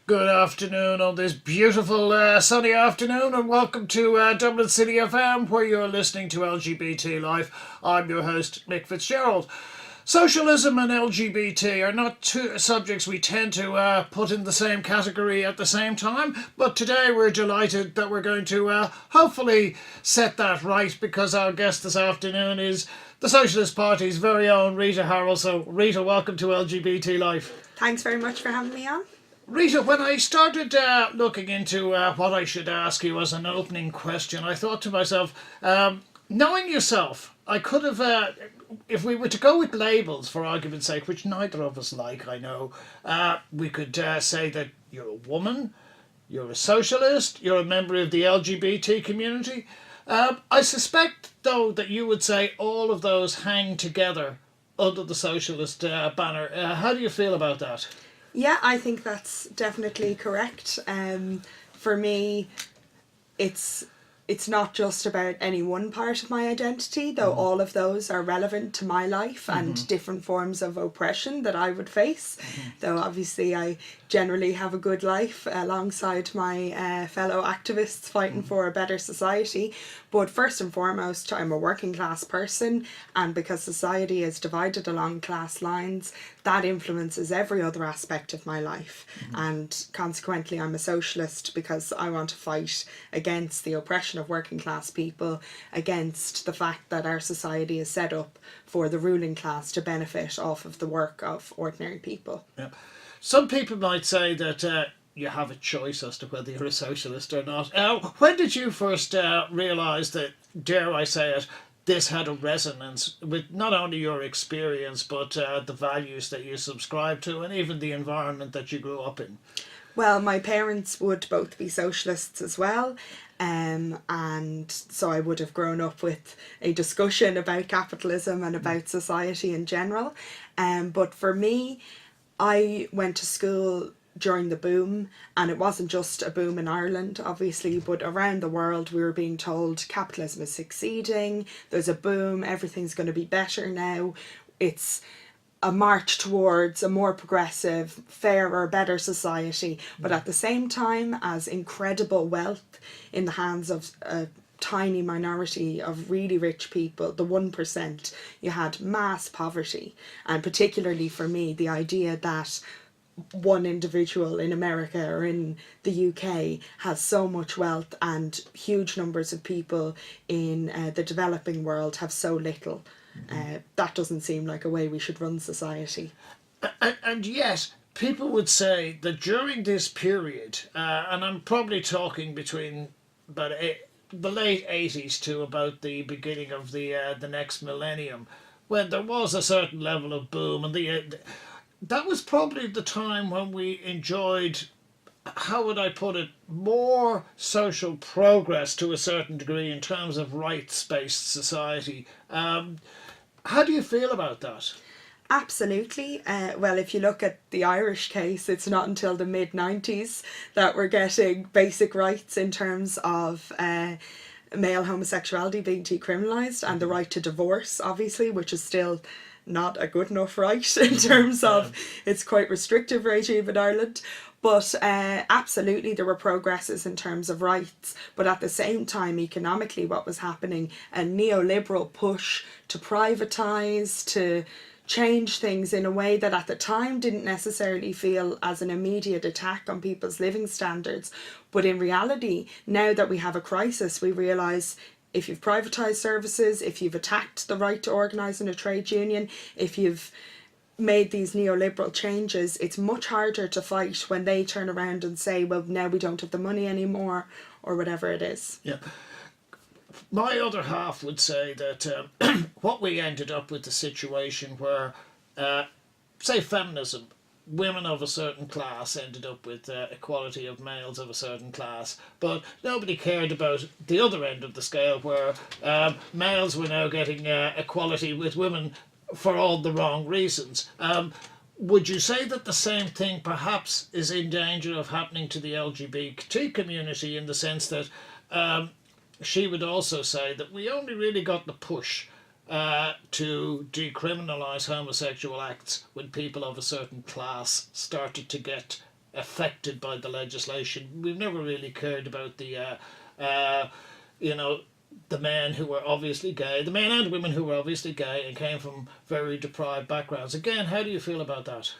Good afternoon on this beautiful sunny afternoon, and welcome to Dublin City FM, where you're listening to LGBTlife. I'm your host, Mick Fitzgerald. Socialism and LGBT are not two subjects we tend to put in the same category at the same time, but today we're delighted that we're going to hopefully set that right, because our guest this afternoon is the Socialist Party's very own Rita Harrold. So, Rita, welcome to LGBTlife. Thanks very much for having me on. Rita, when I started looking into what I should ask you as an opening question, I thought to myself, knowing yourself, I could have, if we were to go with labels for argument's sake, which neither of us like, I know, we could say that you're a woman, you're a socialist, you're a member of the LGBT community. I suspect, though, that you would say all of those hang together under the socialist banner. How do you feel about that? Yeah, I think that's definitely correct. For me, it's not just about any one part of my identity, though all of those are relevant to my life and different forms of oppression that I would face. Though obviously I generally have a good life alongside my fellow activists fighting for a better society. But first and foremost, I'm a working class person, and because society is divided along class lines, that influences every other aspect of my life. And consequently, I'm a socialist because I want to fight against the oppression of working class people, against the fact that our society is set up for the ruling class to benefit off of the work of ordinary people. Yeah. Some people might say that you have a choice as to whether you're a socialist or not. When did you first realise that, dare I say it, this had a resonance with not only your experience but the values that you subscribe to, and even the environment that you grew up in? Well, my parents would both be socialists as well, and so I would have grown up with a discussion about capitalism and about society in general. But for me, I went to school during the boom, and it wasn't just a boom in Ireland, obviously, but around the world we were being told capitalism is succeeding, there's a boom, everything's going to be better now. It's a march towards a more progressive, fairer, better society, but at the same time, as incredible wealth in the hands of a tiny minority of really rich people, the 1%, you had mass poverty. And particularly for me, the idea that one individual in America or in the UK has so much wealth and huge numbers of people in the developing world have so little. That doesn't seem like a way we should run society. And yet, people would say that during this period, and I'm probably talking between about the late 80s to about the beginning of the next millennium, when there was a certain level of boom, and that was probably the time when we enjoyed, how would I put it, more social progress to a certain degree in terms of rights-based society. How do you feel about that? Absolutely. Well, if you look at the Irish case, it's not until the mid-90s that we're getting basic rights in terms of male homosexuality being decriminalised, and the right to divorce, obviously, which is still not a good enough right in terms of it's quite restrictive regime in Ireland. But absolutely there were progresses in terms of rights, but at the same time economically what was happening, a neoliberal push to privatise, to change things in a way that at the time didn't necessarily feel as an immediate attack on people's living standards. But in reality, now that we have a crisis, we realise if you've privatised services, if you've attacked the right to organise in a trade union, if you've made these neoliberal changes, it's much harder to fight when they turn around and say, well, now we don't have the money anymore, or whatever it is. Yeah. My other half would say that what we ended up with the situation where, say, feminism, women of a certain class ended up with equality of males of a certain class, but nobody cared about the other end of the scale where males were now getting equality with women for all the wrong reasons. Would you say that the same thing perhaps is in danger of happening to the LGBT community, in the sense that she would also say that we only really got the push to decriminalise homosexual acts when people of a certain class started to get affected by the legislation. We've never really cared about the the men who were obviously gay, the men and women who were obviously gay and came from very deprived backgrounds. Again, how do you feel about that?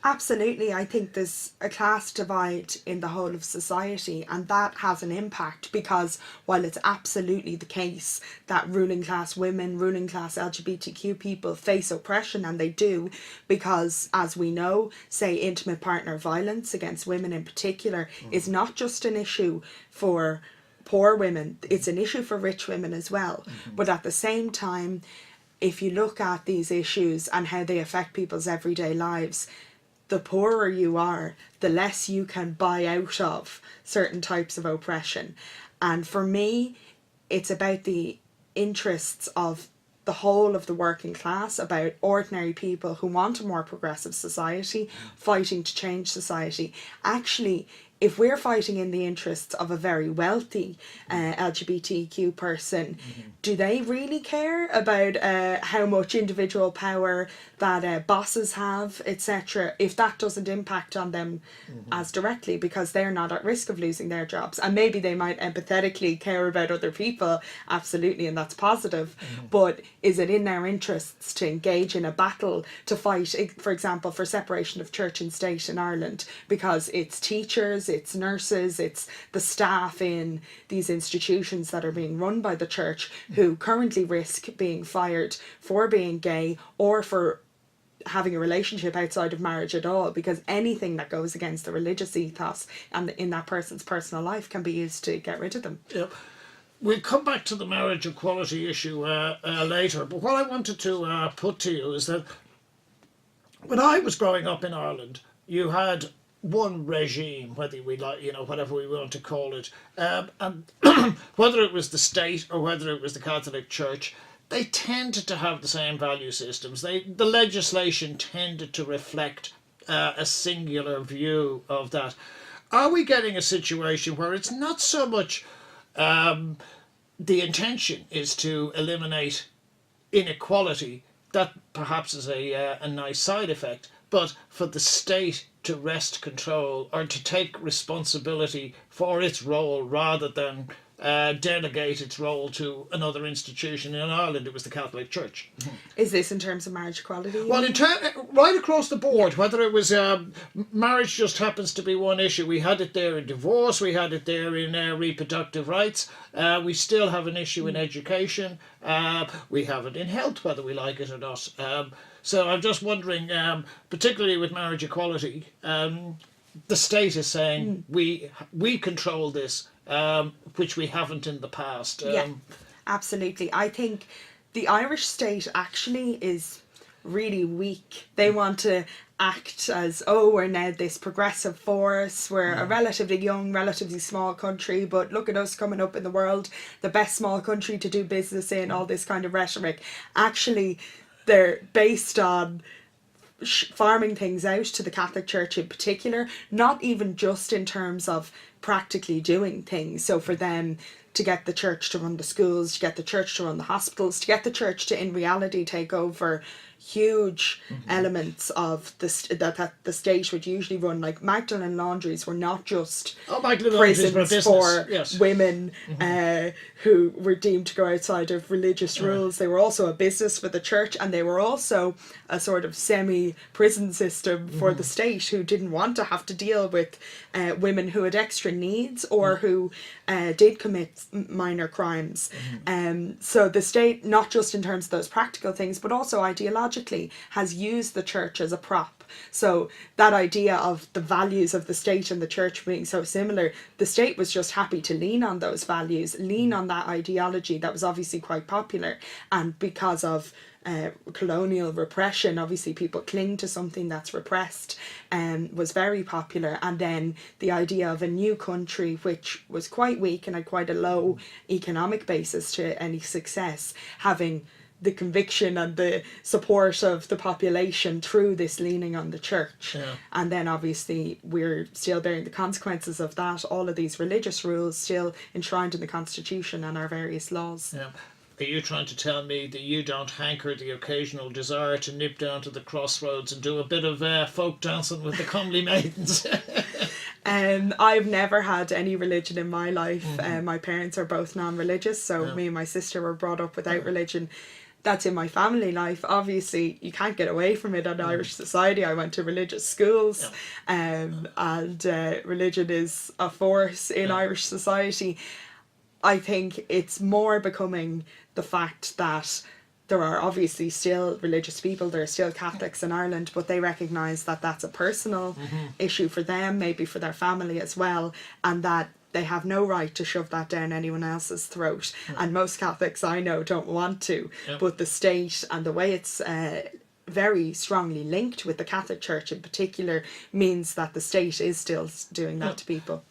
Absolutely, I think there's a class divide in the whole of society, and that has an impact because while it's absolutely the case that ruling class women, ruling class LGBTQ people face oppression, and they do, because as we know, say intimate partner violence against women in particular is not just an issue for poor women, it's an issue for rich women as well. But at the same time, if you look at these issues and how they affect people's everyday lives, the poorer you are, the less you can buy out of certain types of oppression. And for me, it's about the interests of the whole of the working class, about ordinary people who want a more progressive society, fighting to change society. Actually, if we're fighting in the interests of a very wealthy LGBTQ person, do they really care about how much individual power that bosses have, etc., if that doesn't impact on them as directly, because they're not at risk of losing their jobs? And maybe they might empathetically care about other people, absolutely, and that's positive, but is it in their interests to engage in a battle to fight, for example, for separation of church and state in Ireland, because it's teachers, it's nurses, it's the staff in these institutions that are being run by the church who currently risk being fired for being gay or for having a relationship outside of marriage at all, because anything that goes against the religious ethos and in that person's personal life can be used to get rid of them. Yep. We'll come back to the marriage equality issue later, but what I wanted to put to you is that when I was growing up in Ireland, you had one regime, whether we like, whatever we want to call it, and whether it was the state or whether it was the Catholic Church, they tended to have the same value systems. The legislation tended to reflect a singular view of that. Are we getting a situation where it's not so much the intention is to eliminate inequality, that perhaps is a nice side effect, but for the state to wrest control or to take responsibility for its role rather than delegate its role to another institution? In Ireland, it was the Catholic Church. Is this in terms of marriage equality? Well, right across the board, whether it was marriage just happens to be one issue. We had it there in divorce, we had it there in reproductive rights. We still have an issue in education. We have it in health, whether we like it or not. So I'm just wondering, particularly with marriage equality, the state is saying we control this, which we haven't in the past. Yeah, absolutely. I think the Irish state actually is really weak. They want to act as, we're now this progressive force, we're a relatively young, relatively small country, but look at us coming up in the world, the best small country to do business in, all this kind of rhetoric. Actually, they're based on farming things out to the Catholic Church in particular, not even just in terms of practically doing things. So for them to get the church to run the schools, to get the church to run the hospitals, to get the church to in reality take over huge elements of that the state would usually run, like Magdalen laundries were not just prisons for women who were deemed to go outside of religious rules. They were also a business for the church, and they were also a sort of semi-prison system for the state, who didn't want to have to deal with women who had extra needs or who did commit minor crimes. So the state, not just in terms of those practical things, but also ideologically, has used the church as a prop. So that idea of the values of the state and the church being so similar, the state was just happy to lean on those values, lean on that ideology that was obviously quite popular. And because of colonial repression, obviously people cling to something that's repressed, was very popular. And then the idea of a new country, which was quite weak and had quite a low economic basis to any success, having the conviction and the support of the population through this leaning on the church. And then obviously we're still bearing the consequences of that, all of these religious rules still enshrined in the Constitution and our various laws. Are you trying to tell me that you don't hanker the occasional desire to nip down to the crossroads and do a bit of folk dancing with the comely maidens? I've never had any religion in my life. My parents are both non-religious, so me and my sister were brought up without religion. That's in my family life. Obviously, you can't get away from it in Irish society. I went to religious schools, and religion is a force in Irish society. I think it's more becoming the fact that there are obviously still religious people, there are still Catholics in Ireland, but they recognise that that's a personal issue for them, maybe for their family as well, and that they have no right to shove that down anyone else's throat. And most Catholics I know don't want to, but the state and the way it's very strongly linked with the Catholic Church in particular means that the state is still doing that to people.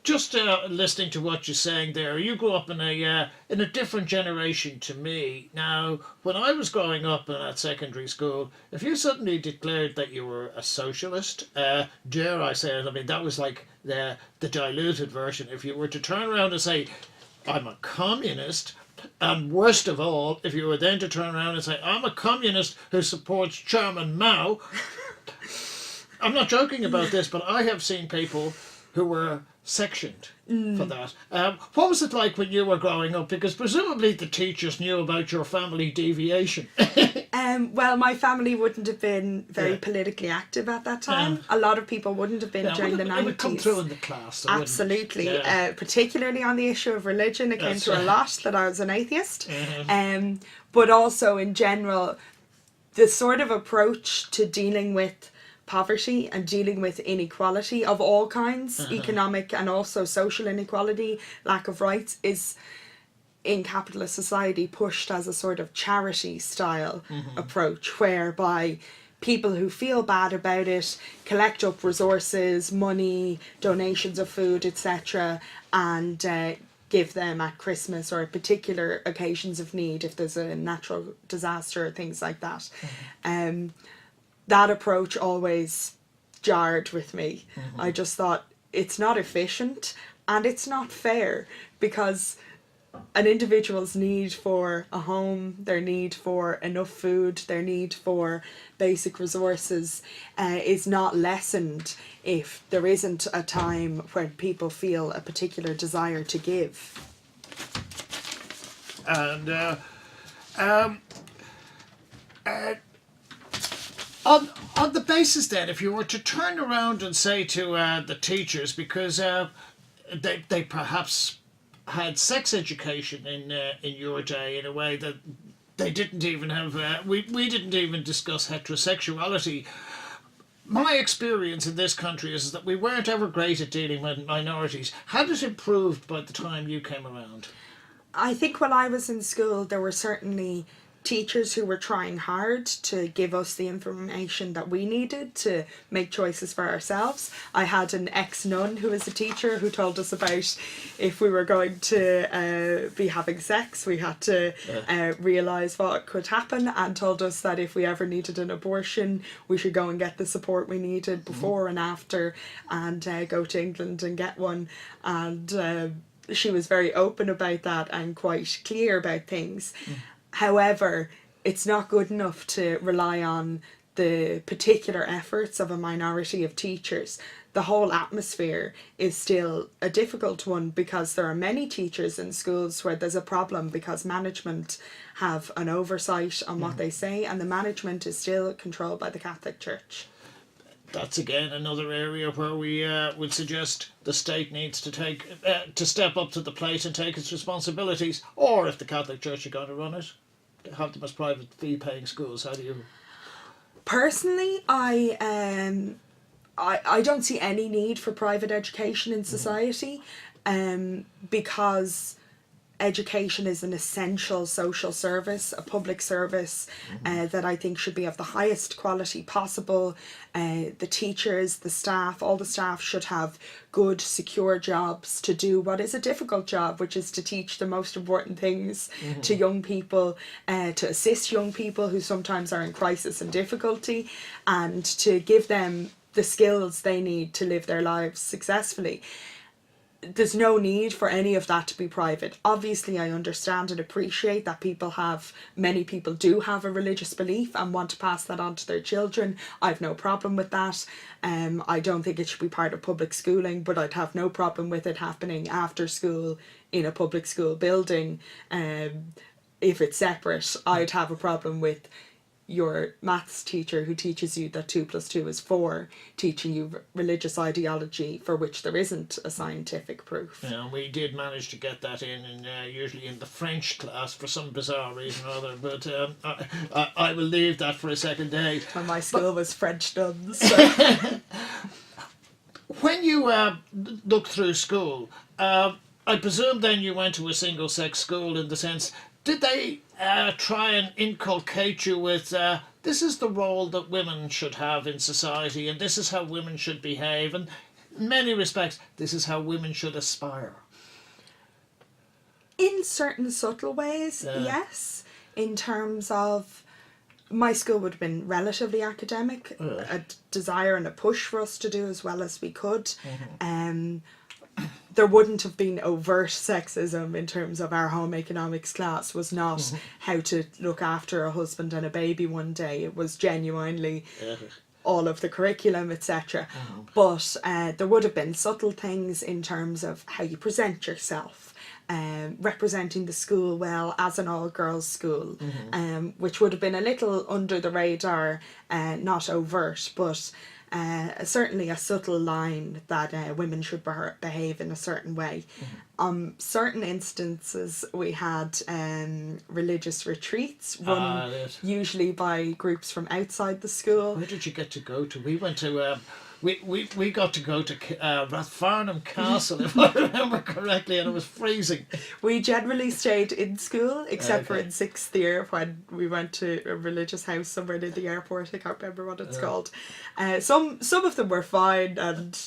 Just listening to what you're saying there, you grew up in a different generation to me. Now, when I was growing up at secondary school, if you suddenly declared that you were a socialist, dare I say it, I mean, that was like the diluted version. If you were to turn around and say, I'm a communist, and worst of all, if you were then to turn around and say, I'm a communist who supports Chairman Mao, I'm not joking about this, but I have seen people who were sectioned for that. What was it like when you were growing up? Because presumably the teachers knew about your family deviation. Well, my family wouldn't have been very politically active at that time. A lot of people wouldn't have been during the 90s. It would come through in the class. Absolutely. Particularly on the issue of religion, it came through a lot that I was an atheist. But also in general, the sort of approach to dealing with poverty and dealing with inequality of all kinds, economic and also social inequality, lack of rights, is in capitalist society pushed as a sort of charity style approach, whereby people who feel bad about it collect up resources, money, donations of food, etc., and give them at Christmas or at particular occasions of need if there's a natural disaster or things like that. That approach always jarred with me. I just thought it's not efficient and it's not fair, because an individual's need for a home, their need for enough food, their need for basic resources is not lessened if there isn't a time when people feel a particular desire to give. And on the basis then, if you were to turn around and say to the teachers, because they perhaps had sex education in your day in a way that they didn't even have, we didn't even discuss heterosexuality. My experience in this country is that we weren't ever great at dealing with minorities. Had it improved by the time you came around? I think when I was in school, there were certainly teachers who were trying hard to give us the information that we needed to make choices for ourselves. I had an ex-nun who was a teacher who told us about if we were going to be having sex, we had to realise what could happen, and told us that if we ever needed an abortion, we should go and get the support we needed before and after, and go to England and get one. And she was very open about that and quite clear about things. However, it's not good enough to rely on the particular efforts of a minority of teachers. The whole atmosphere is still a difficult one, because there are many teachers in schools where there's a problem because management have an oversight on what they say, and the management is still controlled by the Catholic Church. That's again another area where we would suggest the state needs to take to step up to the plate and take its responsibilities, or if the Catholic Church are going to run it, have them as private fee-paying schools. How do you? Personally, I don't see any need for private education in society, because education is an essential social service, a public service that I think should be of the highest quality possible. The teachers, the staff, all the staff should have good, secure jobs to do what is a difficult job, which is to teach the most important things to young people, to assist young people who sometimes are in crisis and difficulty, and to give them the skills they need to live their lives successfully. there's no need for any of that to be private. Obviously, I understand and appreciate that many people do have a religious belief and want to pass that on to their children. I've no problem with that. I don't think it should be part of public schooling, but I'd have no problem with it happening after school in a public school building. If it's separate, I'd have a problem with your maths teacher who teaches you that 2 + 2 is 4, teaching you religious ideology for which there isn't a scientific proof. Yeah, we did manage to get that in usually in the French class for some bizarre reason or other, but I will leave that for a second day. And my school was French nuns. So. When you look through school, I presume then you went to a single-sex school in the sense, did they try and inculcate you with this is the role that women should have in society and this is how women should behave, and in many respects this is how women should aspire? In certain subtle ways, yes. In terms of, my school would have been relatively academic, a desire and a push for us to do as well as we could. There wouldn't have been overt sexism in terms of our home economics class was not how to look after a husband and a baby one day. It was genuinely all of the curriculum, etc. But there would have been subtle things in terms of how you present yourself, representing the school well as an all-girls school, which would have been a little under the radar, not overt, but certainly a subtle line that women should behave in a certain way. Certain instances we had religious retreats run usually by groups from outside the school. Where did you get to go to? We went to we got to go to Rathfarnham Castle, if I remember correctly, and it was freezing. We generally stayed in school, except for in 6th year when we went to a religious house somewhere near the airport. I can't remember what it's called. Some of them were fine and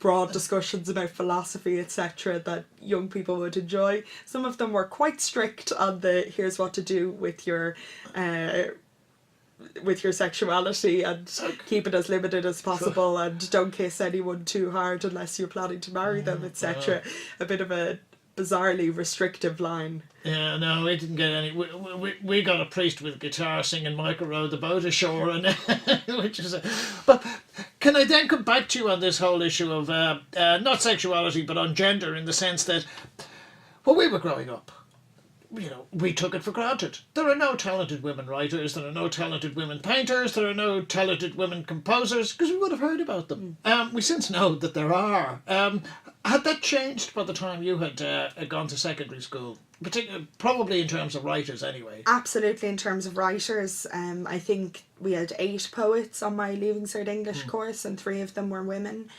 broad discussions about philosophy, etc., that young people would enjoy. Some of them were quite strict on the here's what to do with your sexuality and keep it as limited as possible and don't kiss anyone too hard unless you're planning to marry them, etc. A bit of a bizarrely restrictive line. Yeah, no, we didn't get any. We got a priest with a guitar singing Michael rowed the boat ashore, and which is but can I then come back to you on this whole issue of not sexuality but on gender, in the sense that when we were growing up, we took it for granted. There are no talented women writers, there are no talented women painters, there are no talented women composers, because we would have heard about them. We since know that there are. Had that changed by the time you had gone to secondary school? Probably in terms of writers anyway. Absolutely, in terms of writers. I think we had 8 poets on my Leaving Cert English course and 3 of them were women.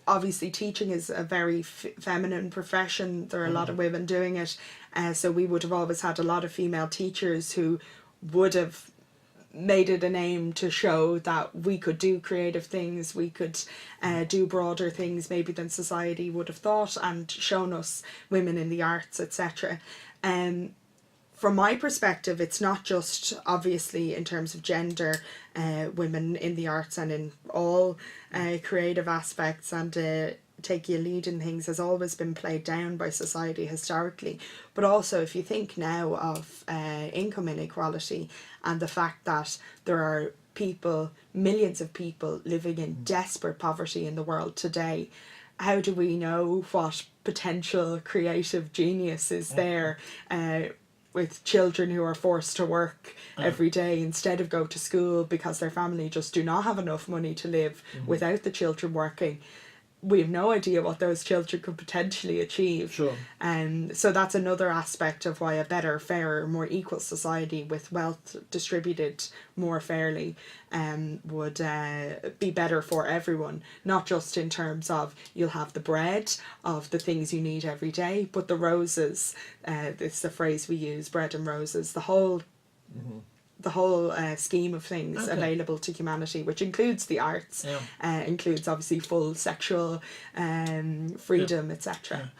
Obviously teaching is a very feminine profession. There are a lot of women doing it, so we would have always had a lot of female teachers who would have made it an aim to show that we could do creative things, we could do broader things maybe than society would have thought, and shown us women in the arts, etc. From my perspective, it's not just obviously in terms of gender, women in the arts and in all creative aspects and taking a lead in things has always been played down by society historically. But also if you think now of income inequality and the fact that there are people, millions of people living in desperate poverty in the world today, how do we know what potential creative genius is there with children who are forced to work every day instead of go to school because their family just do not have enough money to live without the children working? We have no idea what those children could potentially achieve. Sure. So that's another aspect of why a better, fairer, more equal society with wealth distributed more fairly would be better for everyone. Not just in terms of you'll have the bread of the things you need every day, but the roses, it's the phrase we use, bread and roses, the whole scheme of things available to humanity, which includes the arts, includes obviously full sexual freedom, etc.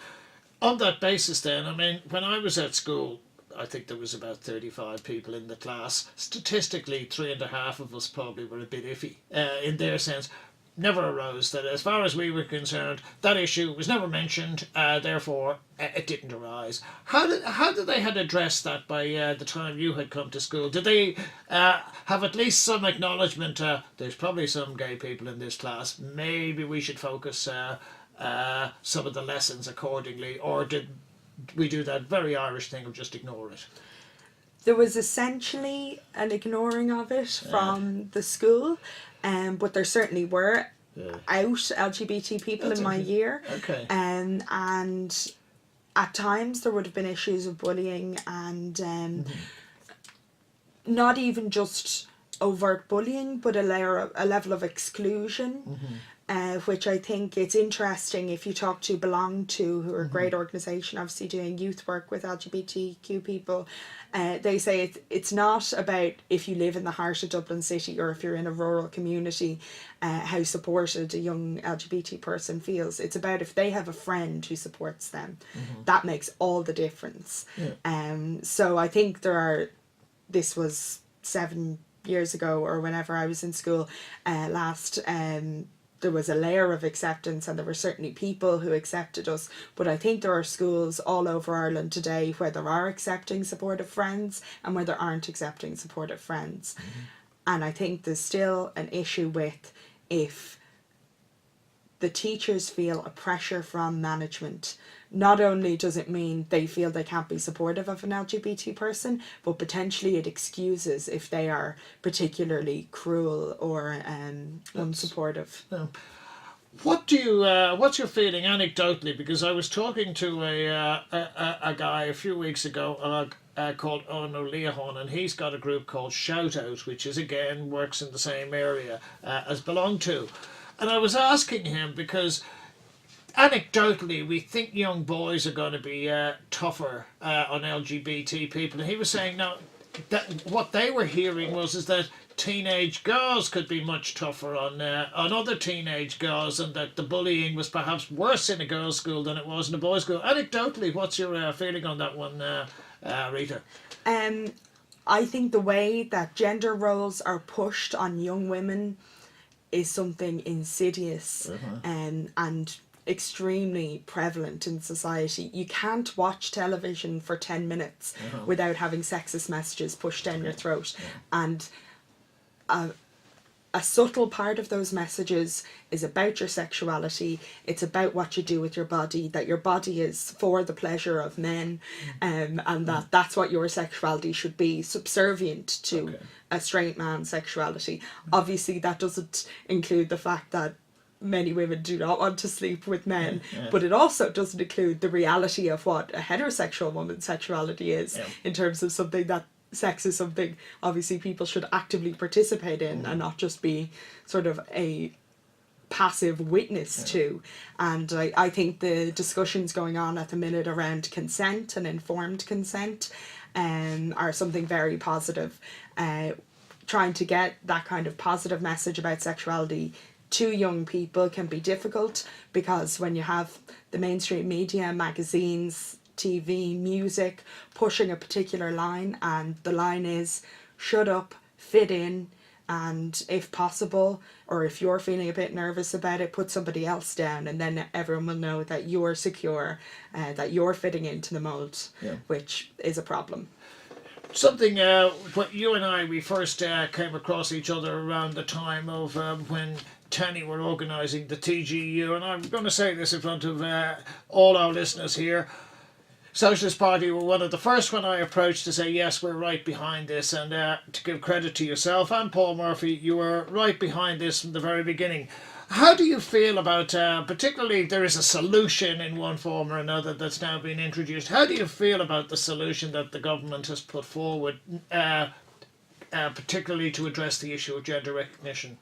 On that basis then, I mean, when I was at school, I think there was about 35 people in the class. Statistically, 3.5 of us probably were a bit iffy in their sense. never arose. That as far as we were concerned, that issue was never mentioned. Therefore, it didn't arise. How did they had addressed that by the time you had come to school? Did they have at least some acknowledgement? There's probably some gay people in this class. Maybe we should focus some of the lessons accordingly, or did we do that very Irish thing of just ignore it? There was essentially an ignoring of it from the school, but there certainly were out LGBT people in my year. Okay. And at times there would have been issues of bullying and not even just overt bullying, but a level of exclusion. Which I think it's interesting if you talk to Belong To, who are a great organisation, obviously doing youth work with LGBTQ people. They say it's not about if you live in the heart of Dublin City or if you're in a rural community, how supported a young LGBT person feels. It's about if they have a friend who supports them. That makes all the difference. So I think this was 7 years ago or whenever I was in school last, there was a layer of acceptance and there were certainly people who accepted us, but I think there are schools all over Ireland today where there are accepting supportive friends and where there aren't accepting supportive friends. And I think there's still an issue with if the teachers feel a pressure from management. Not only does it mean they feel they can't be supportive of an LGBT person, but potentially it excuses if they are particularly cruel or unsupportive. What do you? What's your feeling anecdotally? Because I was talking to a guy a few weeks ago called Owen O'Leahon, and he's got a group called Shout Out, which is again works in the same area as Belong To, and I was asking him because anecdotally, we think young boys are going to be tougher on LGBT people. And he was saying, no, that what they were hearing is that teenage girls could be much tougher on other teenage girls, and that the bullying was perhaps worse in a girls' school than it was in a boys' school. Anecdotally, what's your feeling on that one, Rita? I think the way that gender roles are pushed on young women is something insidious and extremely prevalent in society. You can't watch television for 10 minutes without having sexist messages pushed down your throat. And a subtle part of those messages is about your sexuality. It's about what you do with your body, that your body is for the pleasure of men, and that's what your sexuality should be, subservient to a straight man's sexuality. Obviously that doesn't include the fact that many women do not want to sleep with men, but it also doesn't include the reality of what a heterosexual woman's sexuality is in terms of something that sex is something obviously people should actively participate in and not just be sort of a passive witness to. And I think the discussions going on at the minute around consent and informed consent are something very positive. Trying to get that kind of positive message about sexuality to young people can be difficult because when you have the mainstream media, magazines, TV, music pushing a particular line, and the line is shut up, fit in, and if possible, or if you're feeling a bit nervous about it, put somebody else down, and then everyone will know that you're secure, that you're fitting into the mould, which is a problem. Something what you and we first came across each other around the time of when Tanny were organising the TGU, and I'm going to say this in front of all our listeners here. Socialist Party were one of the first when I approached to say, yes, we're right behind this, and to give credit to yourself and Paul Murphy, you were right behind this from the very beginning. How do you feel about, particularly there is a solution in one form or another that's now been introduced. How do you feel about the solution that the government has put forward, particularly to address the issue of gender recognition?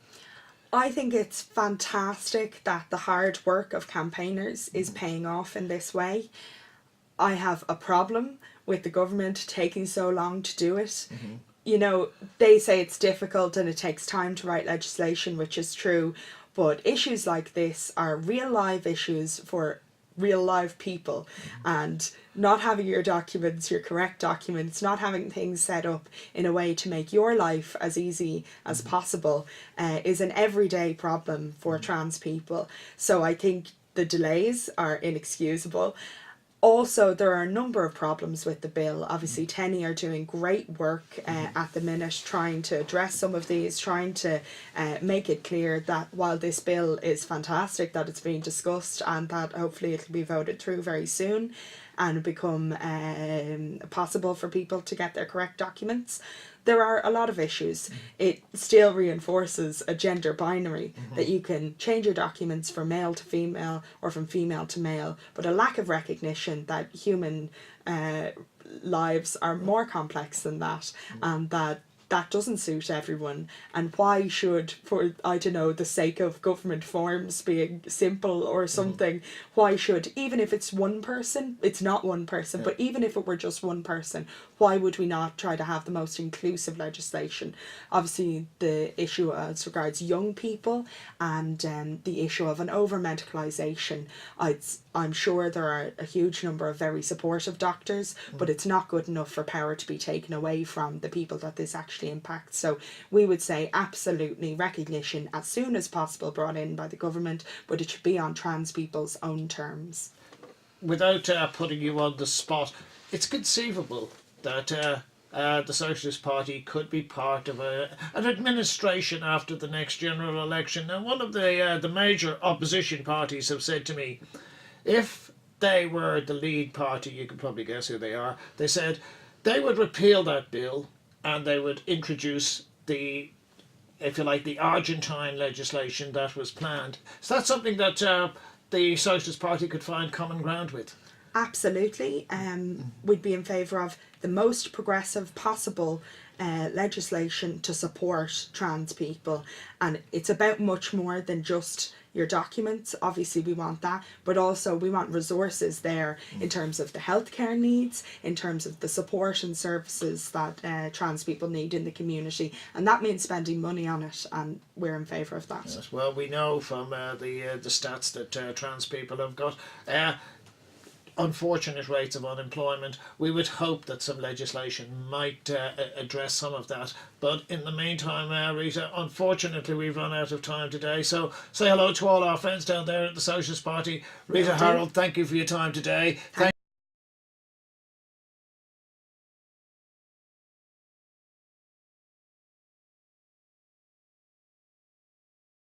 I think it's fantastic that the hard work of campaigners is paying off in this way. I have a problem with the government taking so long to do it. You know, they say it's difficult and it takes time to write legislation, which is true, but issues like this are real live issues for real live people, and not having your documents, your correct documents, not having things set up in a way to make your life as easy as possible is an everyday problem for trans people. So I think the delays are inexcusable. Also, there are a number of problems with the bill. Obviously, TENI are doing great work at the minute trying to address some of these, trying to make it clear that while this bill is fantastic, that it's being discussed and that hopefully it'll be voted through very soon and become possible for people to get their correct documents, there are a lot of issues. It still reinforces a gender binary, that you can change your documents from male to female or from female to male, but a lack of recognition that human lives are more complex than that, and that doesn't suit everyone. And why should, for, I don't know, the sake of government forms being simple or something, why should, even if it's one person, it's not one person, but even if it were just one person, why would we not try to have the most inclusive legislation? Obviously, the issue as regards young people and the issue of an over-medicalisation, I'm sure there are a huge number of very supportive doctors, but it's not good enough for power to be taken away from the people that this actually impacts. So we would say absolutely recognition as soon as possible brought in by the government, but it should be on trans people's own terms. Without putting you on the spot, it's conceivable that the Socialist Party could be part of an administration after the next general election. And one of the major opposition parties have said to me, if they were the lead party, you can probably guess who they are, they said they would repeal that bill and they would introduce the, if you like, the Argentine legislation that was planned. Is that something that the Socialist Party could find common ground with? Absolutely. We'd be in favour of the most progressive possible legislation to support trans people. And it's about much more than just your documents. Obviously we want that, but also we want resources there in terms of the healthcare needs, in terms of the support and services that trans people need in the community, and that means spending money on it, and we're in favour of that. Yes, well, we know from the stats that trans people have got unfortunate rates of unemployment. We would hope that some legislation might address some of that. But in the meantime, Rita, unfortunately we've run out of time today. So say hello to all our friends down there at the Socialist Party. Rita Harrold, thank you for your time today.